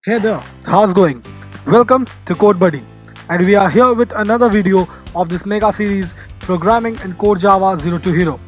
Hey there, how's going? Welcome to CodeBuddy, and we are here with another video of this mega series Programming in Code Java 0 to Hero.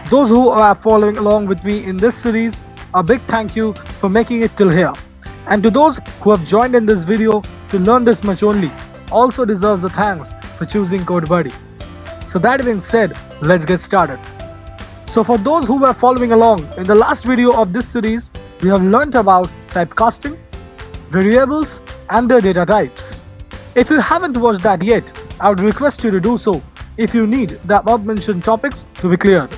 Those who are following along with me in this series, a big thank you for making it till here. And to those who have joined in this video to learn this much only, also deserves a thanks for choosing CodeBuddy. So that being said, let's get started. So for those who were following along, in the last video of this series, we have learnt about typecasting, variables and their data types. If you haven't watched that yet, I would request you to do so if you need the above mentioned topics to be cleared.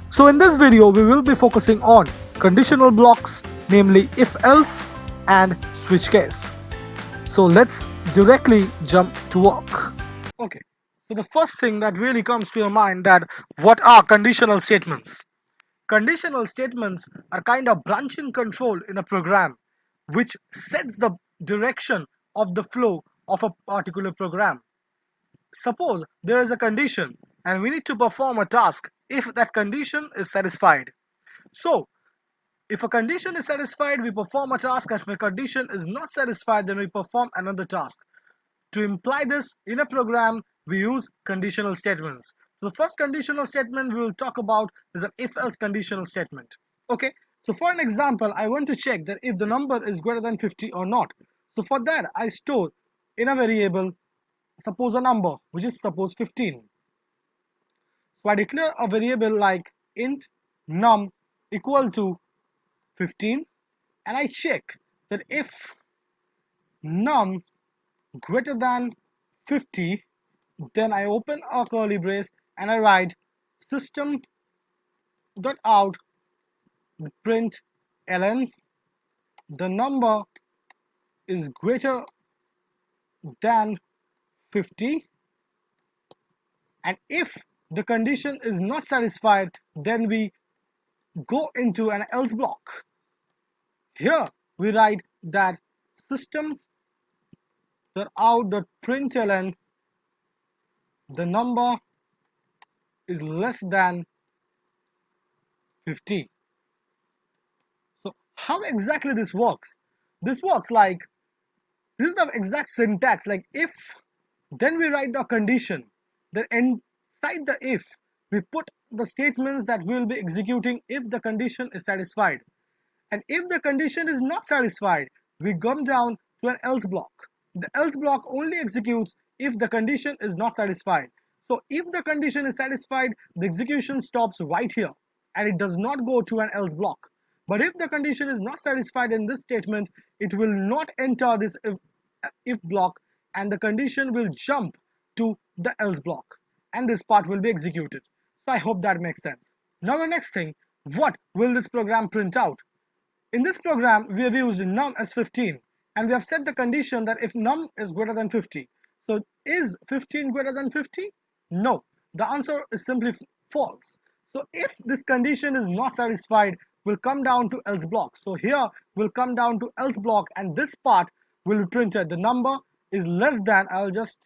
So in this video, we will be focusing on conditional blocks, namely if-else and switchcase. So let's directly jump to work. Okay, so the first thing that really comes to your mind that what are conditional statements? Conditional statements are kind of branching control in a program which sets the direction of the flow of a particular program. Suppose there is a condition and we need to perform a task if that condition is satisfied. So, if a condition is satisfied, we perform a task. If a condition is not satisfied, then we perform another task. To imply this in a program, we use conditional statements. So the first conditional statement we will talk about is an if-else conditional statement. Okay, so for an example, I want to check that if the number is greater than 50 or not. So for that, I store in a variable, suppose a number, which is suppose 15. So I declare a variable like int num equal to 15, and I check that if num greater than 50, then I open a curly brace and I write system.out print ln the number is greater than 50, and if the condition is not satisfied, then we go into an else block. Here we write that system.out.println the number is less than 50. So how exactly this works? This works like, this is the exact syntax, like if, then we write the condition, then inside the if we put the statements that we will be executing if the condition is satisfied, and if the condition is not satisfied, we come down to an else block. The else block only executes if the condition is not satisfied. So if the condition is satisfied, the execution stops right here and it does not go to an else block. But if the condition is not satisfied in this statement, it will not enter this if block and the condition will jump to the else block and this part will be executed. So I hope that makes sense. Now the next thing, what will this program print out? In this program, we have used num as 15 and we have set the condition that if num is greater than 50. So is 15 greater than 50? No, the answer is simply false. So if this condition is not satisfied, we'll come down to else block. So here we'll come down to else block and this part will be printed. The number is less than, I'll just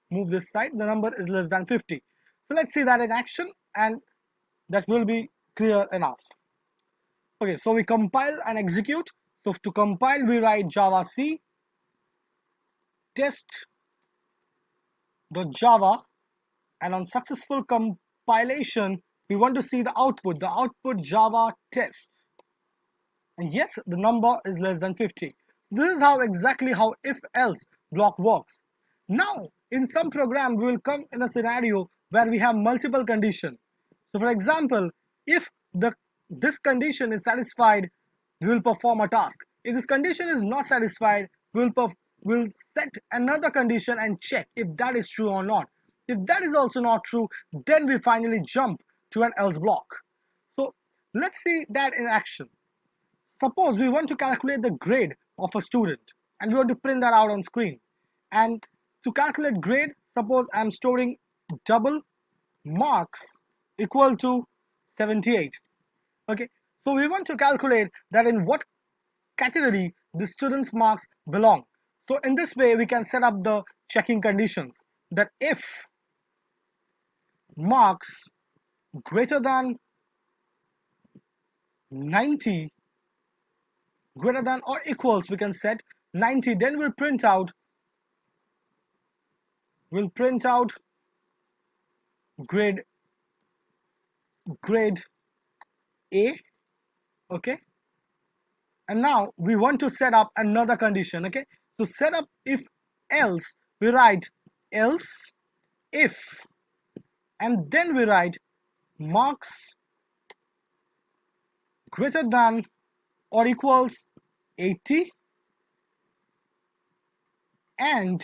move this side, the number is less than 50. So let's see that in action and that will be clear enough. Okay, so we compile and execute. So to compile, we write java c test.java, and on successful compilation, we want to see the output java test. And yes, the number is less than 50. This is how exactly how if-else block works. Now, in some program, we will come in a scenario where we have multiple conditions. So for example, if this condition is satisfied, we will perform a task. If this condition is not satisfied, we'll set another condition and check if that is true or not. If that is also not true, then we finally jump to an else block. So let's see that in action. Suppose we want to calculate the grade of a student and we want to print that out on screen. And to calculate grade, suppose I'm storing double marks equal to 78. Okay, so we want to calculate that in what category the student's marks belong. So in this way, we can set up the checking conditions that if marks greater than 90, greater than or equals, we can set 90. Then we'll print out grade grade A. Okay, and now we want to set up another condition. Okay, so set up if else, we write else if, and then we write marks greater than or equals 80. And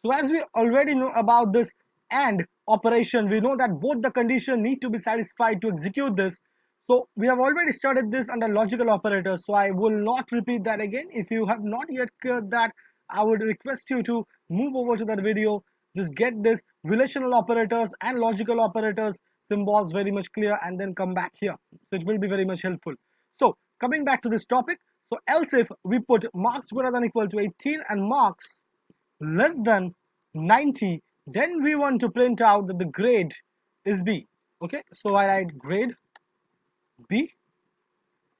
so as we already know about this AND operation, we know that both the conditions need to be satisfied to execute this. So we have already started this under logical operators, so I will not repeat that again. If you have not yet cleared that, I would request you to move over to that video. Just get this relational operators and logical operators symbols very much clear, and then come back here. So it will be very much helpful. So coming back to this topic, so else if we put marks greater than equal to 18 and marks less than 90, then we want to print out that the grade is B. Okay, so I write grade B.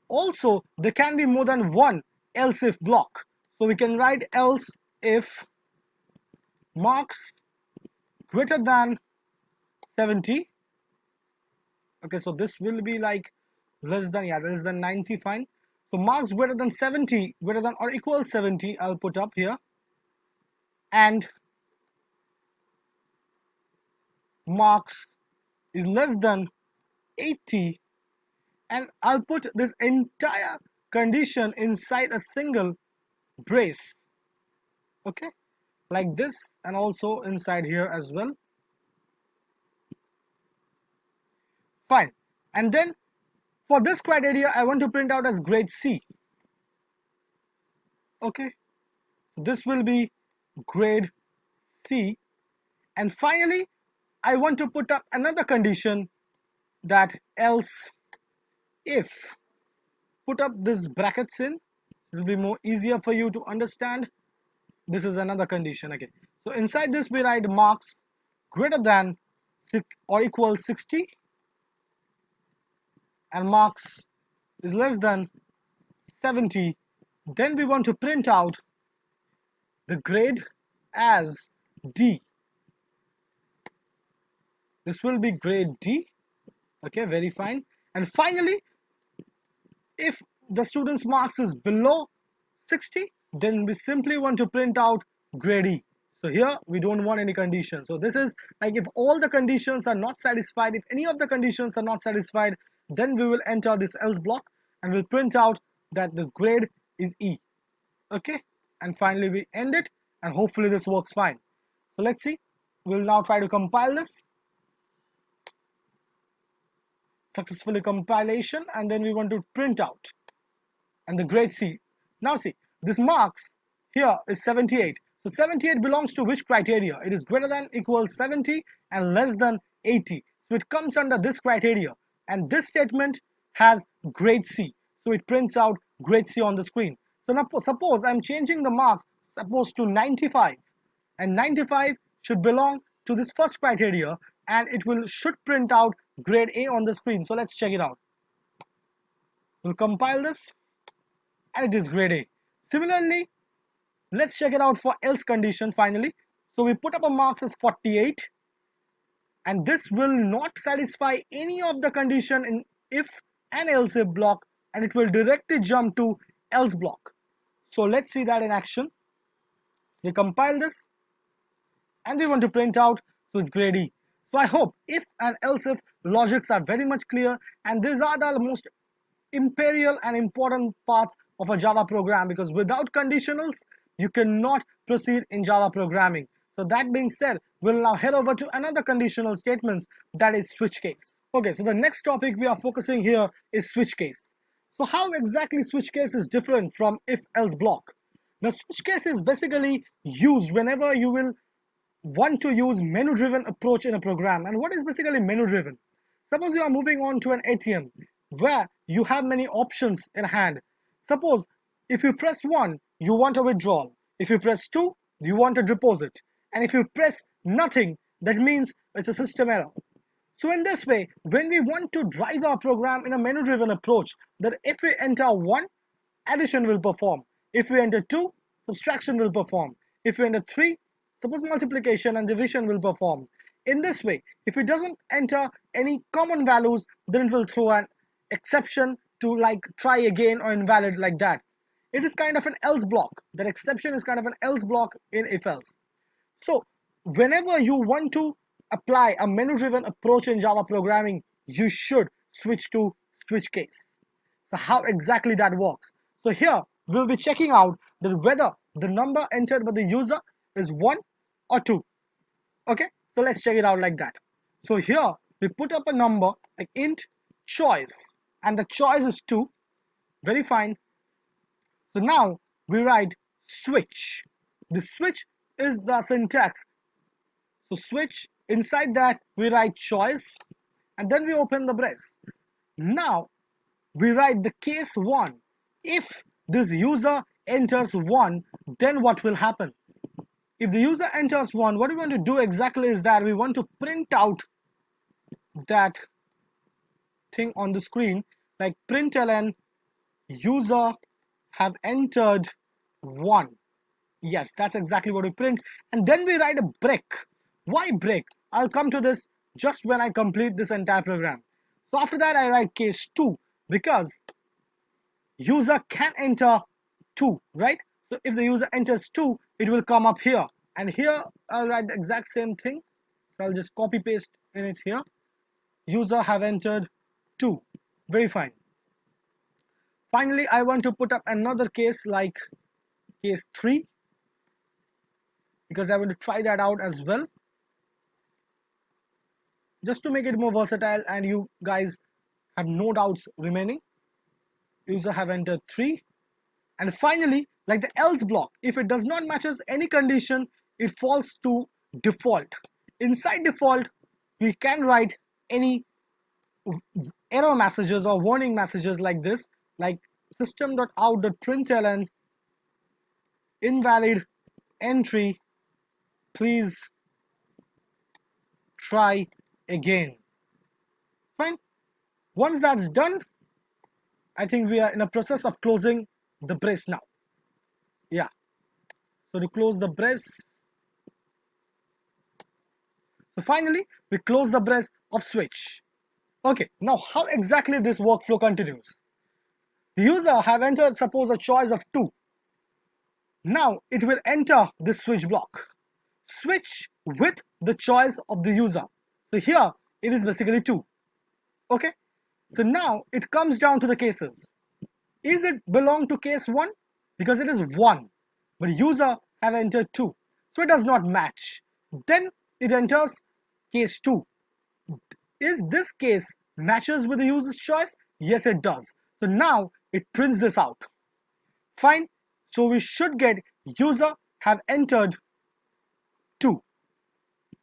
Also, there can be more than one else if block. So we can write else if marks greater than 70. Okay, so this will be like less than 90, fine. So marks greater than 70, greater than or equal 70, I'll put up here. And marks is less than 80, and I'll put this entire condition inside a single brace. Okay, like this, and also inside here as well. Fine. And then for this criteria, I want to print out as grade C. Okay, this will be grade C. And finally, I want to put up another condition, that else if, put up this brackets in, it will be more easier for you to understand. This is another condition. Okay, so inside this we write marks greater than or equal 60, and marks is less than 70. Then we want to print out the grade as D. This will be grade D. Okay, very fine. And finally, if the student's marks is below 60, then we simply want to print out grade E. So here we don't want any condition. So this is like if all the conditions are not satisfied, if any of the conditions are not satisfied, then we will enter this else block and we'll print out that this grade is E. Okay, and finally we end it, and hopefully this works fine. So let's see. We'll now try to compile this. Successfully compilation, and then we want to print out and the grade C. Now see, this marks here is 78. So 78 belongs to which criteria? It is greater than equals 70 and less than 80. So it comes under this criteria, and this statement has grade C. So it prints out grade C on the screen. So now suppose I'm changing the marks, suppose to 95, and 95 should belong to this first criteria, and it should print out grade A on the screen. So let's check it out. We'll compile this, and it is grade A. Similarly, let's check it out for else condition finally. So we put up a marks as 48, and this will not satisfy any of the condition in if and else if block, and it will directly jump to else block. So let's see that in action. We compile this, and we want to print out, so it's grade E. So I hope if and else if logics are very much clear, and these are the most imperial and important parts of a Java program, because without conditionals you cannot proceed in Java programming. So that being said, we'll now head over to another conditional statements, that is Switchcase. Okay, so the next topic we are focusing here is Switchcase. So how exactly Switchcase is different from if-else block? Now Switchcase is basically used whenever you will want to use menu-driven approach in a program. And what is basically menu-driven? Suppose you are moving on to an ATM where you have many options in hand. Suppose if you press 1, you want a withdrawal. If you press 2, you want a deposit. And if you press nothing, that means it's a system error. So in this way, when we want to drive our program in a menu-driven approach, that if we enter 1, addition will perform. If we enter 2, subtraction will perform. If we enter 3, suppose multiplication and division will perform. In this way, if it doesn't enter any common values, then it will throw an exception to like try again or invalid like that. It is kind of an else block. That exception is kind of an else block in if else. So whenever you want to apply a menu-driven approach in Java programming, you should switch to Switchcase. So how exactly that works? So here we'll be checking out that whether the number entered by the user is 1 or 2. Okay, so let's check it out like that. So here we put up a number like int choice, and the choice is 2. Very fine. So now we write switch. The switch is the syntax. So switch, inside that we write choice, and then we open the brace. Now we write the case 1. If this user enters 1, then what will happen? If the user enters 1, what we want to do exactly is that we want to print out that thing on the screen, like println user have entered 1. Yes, that's exactly what we print. And then we write a break. Why break? I'll come to this just when I complete this entire program. So after that I write case 2, because user can enter 2, right? So if the user enters 2, it will come up here, and here I'll write the exact same thing. So I'll just copy paste in it here. User have entered 2. Very fine. Finally, I want to put up another case like case 3, because I want to try that out as well, just to make it more versatile and you guys have no doubts remaining. User have entered 3. And finally, like the else block, if it does not matches any condition, it falls to default. Inside default, we can write any error messages or warning messages like this, like system.out.println invalid entry, please try again. Fine. Once that's done, I think we are in a process of closing the brace now. Yeah. So to close the brace, so finally we close the brace of switch. Okay, now how exactly this workflow continues? The user have entered, suppose, a choice of 2. Now it will enter this switch block. Switch with the choice of the user. So here it is basically 2. Okay. So now it comes down to the cases. Is it belong to case 1? Because it is 1, but user have entered 2, so it does not match. Then it enters case 2. Is this case matches with the user's choice? Yes, it does. So now it prints this out. Fine. So we should get user have entered 2.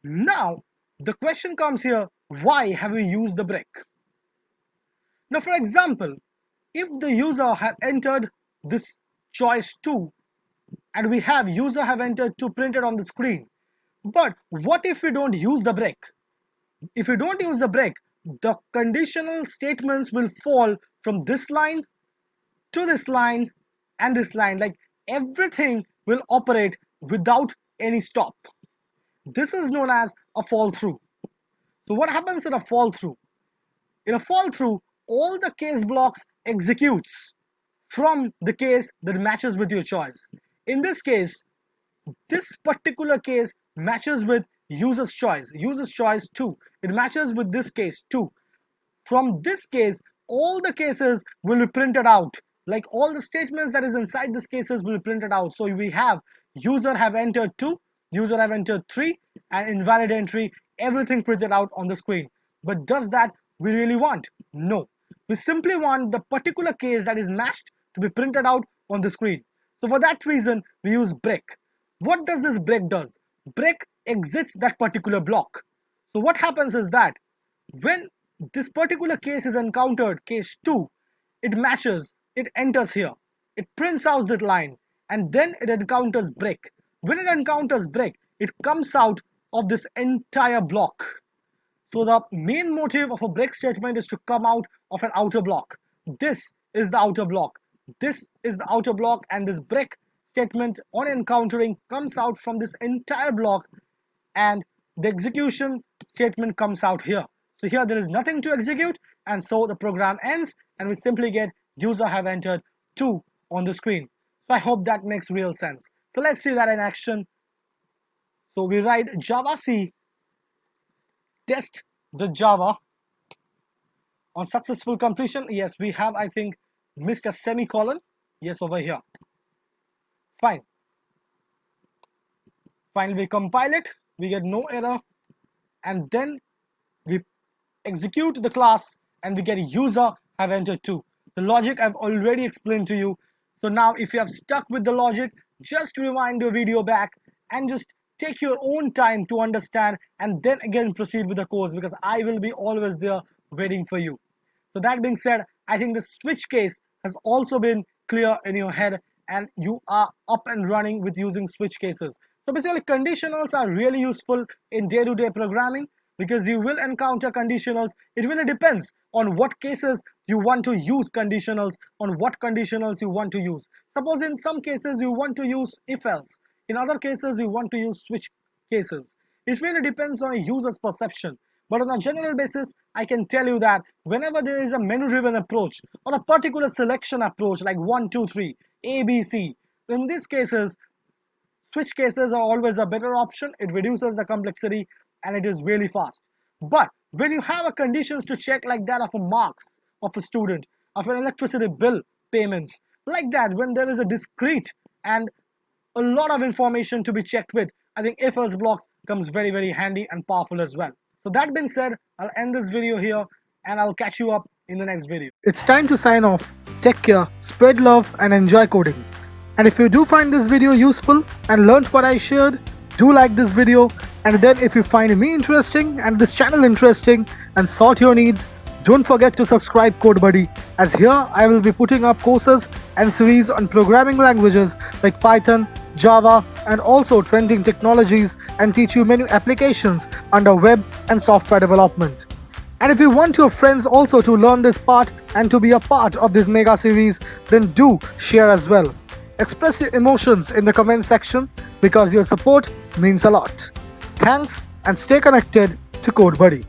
Now the question comes here, why have we used the break? Now for example, if the user have entered this choice 2 and we have user have entered 2 printed on the screen, but what if we don't use the break? If we don't use the break, the conditional statements will fall from this line to this line and this line, like everything will operate without any stop. This is known as a fall through. So what happens in a fall through? In a fall through, all the case blocks executes from the case that matches with your choice. In this case, this particular case matches with user's choice 2. It matches with this case 2. From this case, all the cases will be printed out, like all the statements that is inside these cases will be printed out. So we have user have entered 2, user have entered 3, and invalid entry, everything printed out on the screen. But does that we really want? No. We simply want the particular case that is matched to be printed out on the screen. So for that reason, we use break. What does this break does? Break exits that particular block. So what happens is that when this particular case is encountered, case 2, it matches, it enters here, it prints out that line, and then it encounters break. When it encounters break, it comes out of this entire block. So the main motive of a break statement is to come out of an outer block. This is the outer block. This is the outer block, and this break statement on encountering comes out from this entire block, and the execution statement comes out here. So here there is nothing to execute, and so the program ends, and we simply get user have entered 2 on the screen. So I hope that makes real sense. So let's see that in action. So we write javac test the Java on successful completion. Yes, we have, I think, missed a semicolon. Yes, over here. Fine. Fine, we compile it, we get no error, and then we execute the class and we get user have entered 2. The logic I've already explained to you. So now if you have stuck with the logic, just rewind your video back and just take your own time to understand, and then again proceed with the course, because I will be always there waiting for you. So that being said, I think the switch case has also been clear in your head, and you are up and running with using switch cases. So basically conditionals are really useful in day-to-day programming, because you will encounter conditionals. It really depends on what cases you want to use conditionals, on what conditionals you want to use. Suppose in some cases you want to use if-else, in other cases you want to use switch cases. It really depends on a user's perception. But on a general basis, I can tell you that whenever there is a menu-driven approach or a particular selection approach like 1, 2, 3, A, B, C, in these cases, switch cases are always a better option. It reduces the complexity and it is really fast. But when you have a conditions to check like that of a marks of a student, of an electricity bill payments, like that, when there is a discrete and a lot of information to be checked with, I think if-else blocks comes very, very handy and powerful as well. So that being said, I'll end this video here and I'll catch you up in the next video. It's time to sign off. Take care, spread love, and enjoy coding. And if you do find this video useful and learned what I shared, do like this video. And then if you find me interesting and this channel interesting and sort your needs, don't forget to subscribe CodeBuddy, as here I will be putting up courses and series on programming languages like Python, Java, and also trending technologies, and teach you many applications under web and software development. And if you want your friends also to learn this part and to be a part of this mega series, then do share as well. Express your emotions in the comment section, because your support means a lot. Thanks, and stay connected to CodeBuddy.